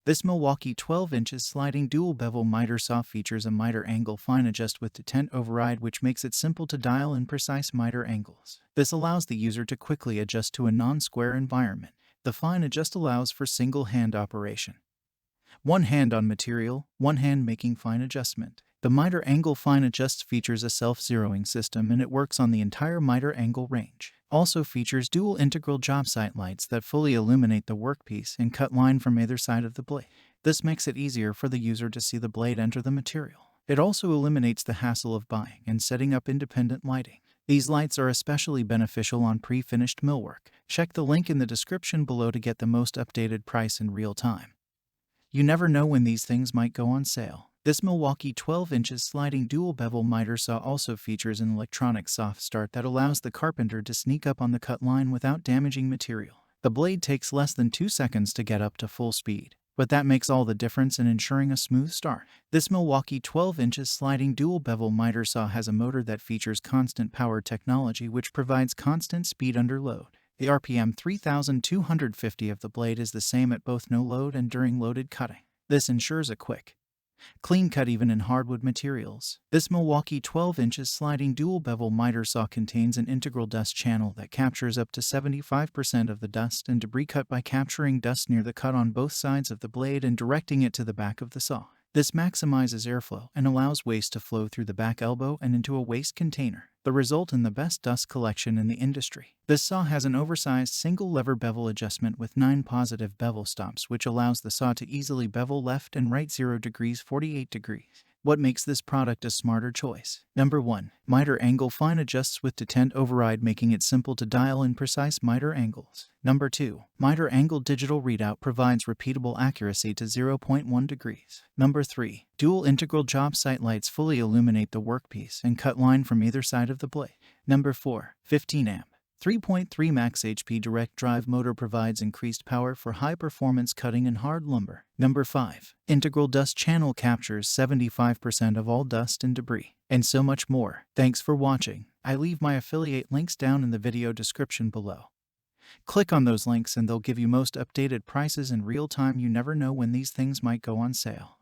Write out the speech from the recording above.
This Milwaukee 12 inches sliding dual bevel miter saw features a miter angle fine adjust with detent override, which makes it simple to dial in precise miter angles. This allows the user to quickly adjust to a non-square environment. The fine adjust allows for single hand operation. One hand on material, one hand making fine adjustment. The miter angle fine adjust features a self-zeroing system, and it works on the entire miter angle range. Also features dual integral Jobsite lights that fully illuminate the workpiece and cut line from either side of the blade. This makes it easier for the user to see the blade enter the material. It also eliminates the hassle of buying and setting up independent lighting. These lights are especially beneficial on pre-finished millwork. Check the link in the description below to get the most updated price in real time. You never know when these things might go on sale. This Milwaukee 12 inches sliding dual bevel miter saw also features an electronic soft start that allows the carpenter to sneak up on the cut line without damaging material. The blade takes less than 2 seconds to get up to full speed, but that makes all the difference in ensuring a smooth start. This Milwaukee 12 inches sliding dual bevel miter saw has a motor that features constant power technology, which provides constant speed under load. The RPM 3250 of the blade is the same at both no load and during loaded cutting. This ensures a quick, clean cut even in hardwood materials. This Milwaukee 12 inches sliding dual bevel miter saw contains an integral dust channel that captures up to 75% of the dust and debris cut by capturing dust near the cut on both sides of the blade and directing it to the back of the saw. This maximizes airflow and allows waste to flow through the back elbow and into a waste container. The result in the best dust collection in the industry. This saw has an oversized single lever bevel adjustment with 9 positive bevel stops, which allows the saw to easily bevel left and right 0 degrees 48 degrees. What makes this product a smarter choice? Number 1. Miter angle fine adjusts with detent override, making it simple to dial in precise miter angles. Number 2. Miter angle digital readout provides repeatable accuracy to 0.1 degrees. Number 3. Dual integral Jobsite lights fully illuminate the workpiece and cut line from either side of the blade. Number 4. 15 amp. 3.3 max HP direct drive motor provides increased power for high-performance cutting and hard lumber. Number 5. Integral dust channel captures 75% of all dust and debris. And so much more. Thanks for watching. I leave my affiliate links down in the video description below. Click on those links and they'll give you most updated prices in real time. You never know when these things might go on sale.